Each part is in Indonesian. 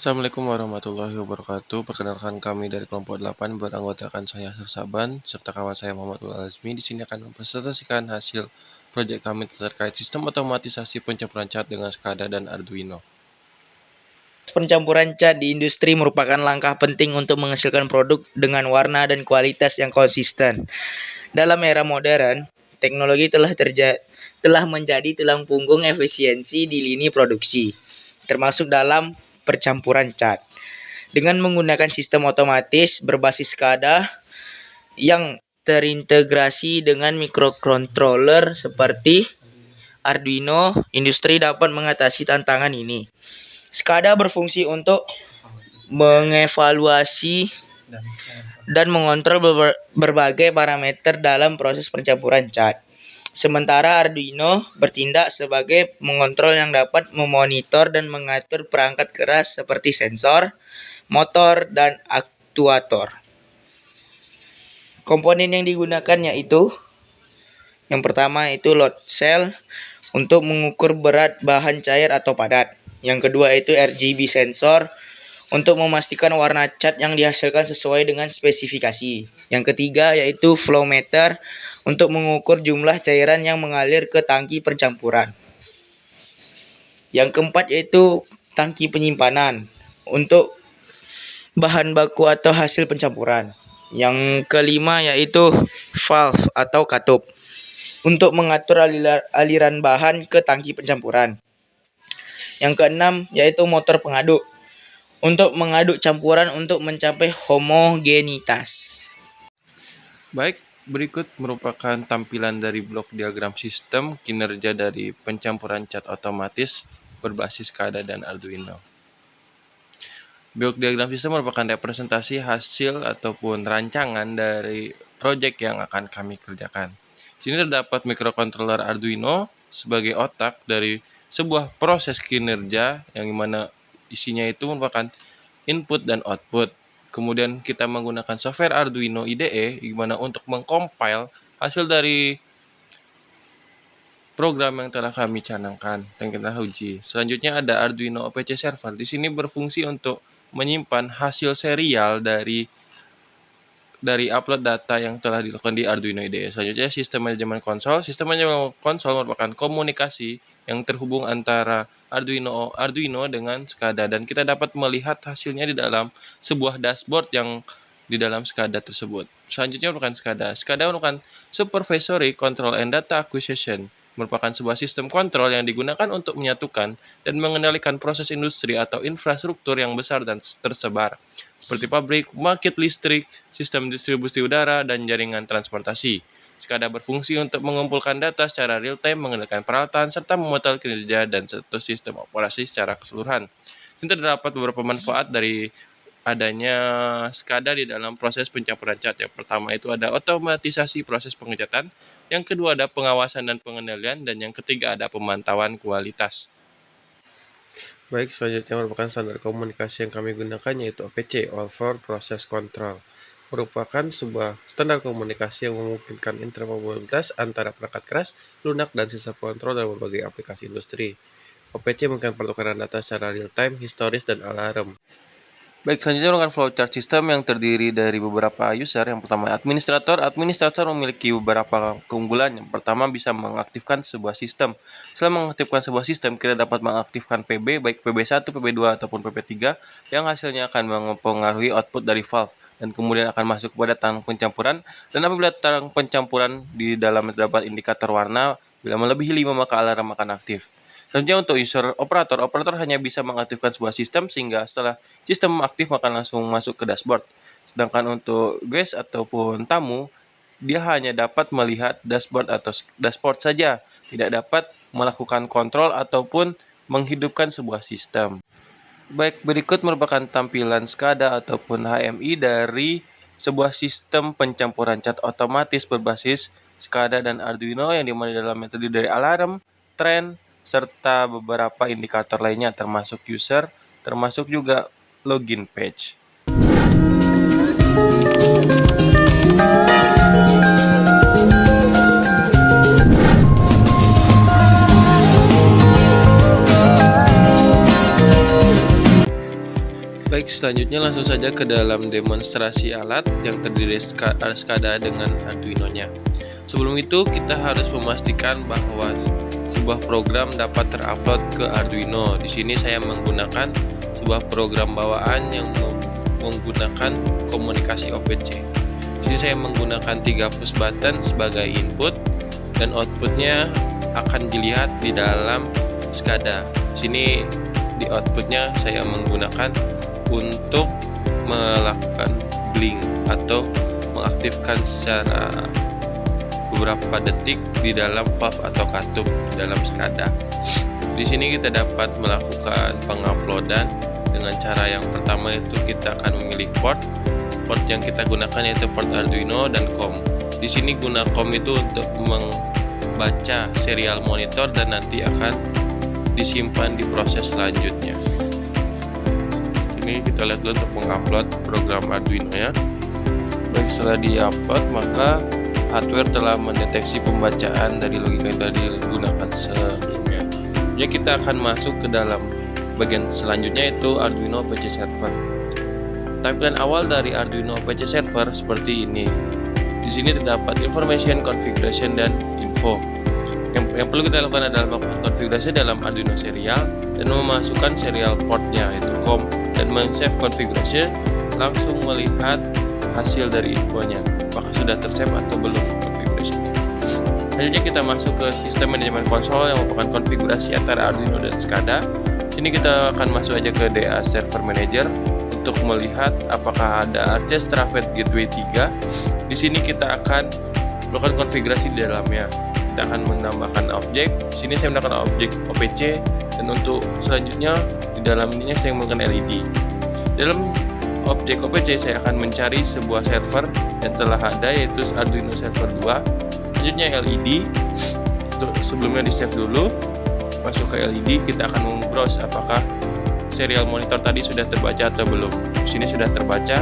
Assalamualaikum warahmatullahi wabarakatuh. Perkenalkan kami dari kelompok 8 beranggotakan saya Saban serta kawan saya Muhammad Azmi. Di sini akan mempresentasikan hasil proyek kami terkait sistem otomatisasi pencampuran cat dengan SCADA dan Arduino. Pencampuran cat di industri merupakan langkah penting untuk menghasilkan produk dengan warna dan kualitas yang konsisten. Dalam era modern, teknologi telah menjadi tulang punggung efisiensi di lini produksi, termasuk dalam percampuran cat. Dengan menggunakan sistem otomatis berbasis SCADA yang terintegrasi dengan microcontroller seperti Arduino, industri dapat mengatasi tantangan ini. SCADA berfungsi untuk mengevaluasi dan mengontrol berbagai parameter dalam proses pencampuran cat. Sementara Arduino bertindak sebagai mengontrol yang dapat memonitor dan mengatur perangkat keras seperti sensor, motor, dan aktuator. Komponen yang digunakan yaitu yang pertama itu load cell untuk mengukur berat bahan cair atau padat. Yang kedua itu RGB sensor untuk memastikan warna cat yang dihasilkan sesuai dengan spesifikasi. Yang ketiga yaitu flow meter untuk mengukur jumlah cairan yang mengalir ke tangki pencampuran. Yang keempat yaitu tangki penyimpanan untuk bahan baku atau hasil pencampuran. Yang kelima yaitu valve atau katup untuk mengatur aliran bahan ke tangki pencampuran. Yang keenam yaitu motor pengaduk untuk mengaduk campuran untuk mencapai homogenitas. Baik, berikut merupakan tampilan dari blok diagram sistem kinerja dari pencampuran cat otomatis berbasis SCADA dan Arduino. Blok diagram sistem merupakan representasi hasil ataupun rancangan dari proyek yang akan kami kerjakan. Di sini terdapat microcontroller Arduino sebagai otak dari sebuah proses kinerja yang dimana isinya itu merupakan input dan output. Kemudian kita menggunakan software Arduino IDE gimana untuk mengcompile hasil dari program yang telah kami canangkan dan kita uji. Selanjutnya ada Arduino OPC server. Di sini berfungsi untuk menyimpan hasil serial dari upload data yang telah dilakukan di Arduino IDE. Selanjutnya sistem manajemen konsol. Sistem manajemen konsol merupakan komunikasi yang terhubung antara Arduino dengan SCADA dan kita dapat melihat hasilnya di dalam sebuah dashboard yang di dalam SCADA tersebut. Selanjutnya merupakan SCADA. SCADA merupakan Supervisory Control and Data Acquisition, merupakan sebuah sistem kontrol yang digunakan untuk menyatukan dan mengendalikan proses industri atau infrastruktur yang besar dan tersebar, seperti pabrik, pembangkit listrik, sistem distribusi udara, dan jaringan transportasi. SCADA berfungsi untuk mengumpulkan data secara real-time, mengendalikan peralatan, serta memantau kinerja dan status sistem operasi secara keseluruhan. Ini terdapat beberapa manfaat dari adanya SCADA di dalam proses pencampuran cat. Yang pertama itu ada otomatisasi proses pengecatan, yang kedua ada pengawasan dan pengendalian, dan yang ketiga ada pemantauan kualitas. Baik, selanjutnya merupakan standar komunikasi yang kami gunakan yaitu OPC, All for Process Control. Merupakan sebuah standar komunikasi yang memungkinkan interoperabilitas antara perangkat keras, lunak, dan sistem kontrol dalam berbagai aplikasi industri. OPC memungkinkan pertukaran data secara real-time, historis, dan alarm. Baik, selanjutnya merupakan flowchart system yang terdiri dari beberapa user. Yang pertama administrator. Administrator memiliki beberapa keunggulan. Yang pertama bisa mengaktifkan sebuah sistem. Setelah mengaktifkan sebuah sistem, kita dapat mengaktifkan PB, baik PB1, PB2, ataupun PB3, yang hasilnya akan mempengaruhi output dari valve, dan kemudian akan masuk kepada tang pencampuran. Dan apabila tang pencampuran di dalam terdapat indikator warna, bila melebihi 5 maka alarm akan aktif. Selanjutnya untuk user operator hanya bisa mengaktifkan sebuah sistem sehingga setelah sistem aktif maka langsung masuk ke dashboard. Sedangkan untuk guest ataupun tamu, dia hanya dapat melihat dashboard saja, tidak dapat melakukan kontrol ataupun menghidupkan sebuah sistem. Baik, berikut merupakan tampilan SCADA ataupun HMI dari sebuah sistem pencampuran cat otomatis berbasis SCADA dan Arduino yang dimana dalamnya terdiri dari alarm, trend, serta beberapa indikator lainnya termasuk user, termasuk juga login page. Baik, selanjutnya langsung saja ke dalam demonstrasi alat yang terdiri dari SCADA dengan Arduino-nya. Sebelum itu, kita harus memastikan bahwa sebuah program dapat terupload ke Arduino. Di sini saya menggunakan sebuah program bawaan yang menggunakan komunikasi OPC. Di sini saya menggunakan 3 push button sebagai input dan outputnya akan dilihat di dalam SCADA. Di sini di outputnya saya menggunakan untuk melakukan blink atau mengaktifkan secara beberapa detik di dalam valve atau katup di dalam SCADA. Di sini kita dapat melakukan penguploadan dengan cara yang pertama itu kita akan memilih port yang kita gunakan yaitu port Arduino dan COM. Di sini guna COM itu untuk membaca serial monitor dan nanti akan disimpan di proses selanjutnya. Ini kita lihat dulu untuk mengupload program Arduino ya. Baik, setelah di-upload maka hardware telah mendeteksi pembacaan dari logika yang tadi digunakan sebelumnya. Ya, kita akan masuk ke dalam bagian selanjutnya yaitu Arduino PC Server. Tampilan awal dari Arduino PC Server seperti ini. Di sini terdapat information, configuration, dan info. Yang perlu kita lakukan adalah melakukan konfigurasi dalam Arduino serial dan memasukkan serial portnya yaitu COM dan men-save configuration, langsung melihat hasil dari infonya apakah sudah ter-save atau belum konfigurasinya. Selanjutnya kita masuk ke sistem manajemen konsol yang merupakan konfigurasi antara Arduino dan SCADA. Sini kita akan masuk aja ke DA Server Manager untuk melihat apakah ada Arches Traffic Gateway 3. Di sini kita akan melakukan konfigurasi di dalamnya. Kita akan menambahkan objek. Di sini saya menambahkan objek OPC dan untuk selanjutnya di dalam ininya saya menggunakan LED. Dalam objek OPC saya akan mencari sebuah server yang telah ada yaitu Arduino Server 2. Selanjutnya LED. Untuk sebelumnya di save dulu. Masuk ke LED, kita akan membrowse apakah serial monitor tadi sudah terbaca atau belum. Di sini sudah terbaca.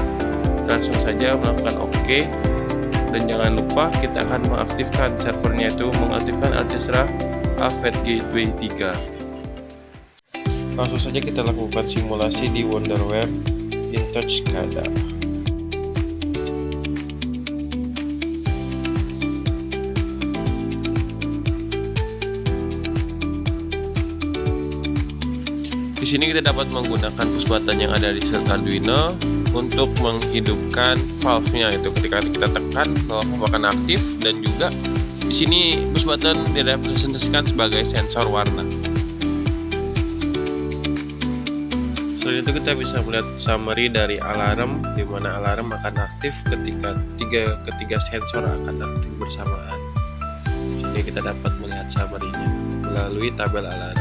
Kita langsung saja melakukan OK. Dan jangan lupa kita akan mengaktifkan servernya itu mengaktifkan Archestra AVET Gateway 3. Langsung saja kita lakukan simulasi di Wonderware InTouch SCADA. Di sini kita dapat menggunakan push button yang ada di sel Arduino untuk menghidupkan valve-nya itu ketika kita tekan valve akan aktif dan juga di sini push button direpresentasikan sebagai sensor warna. Selain itu kita bisa melihat summary dari alarm di mana alarm akan aktif ketika ketiga sensor akan aktif bersamaan. Jadi kita dapat melihat summary-nya melalui tabel alarm.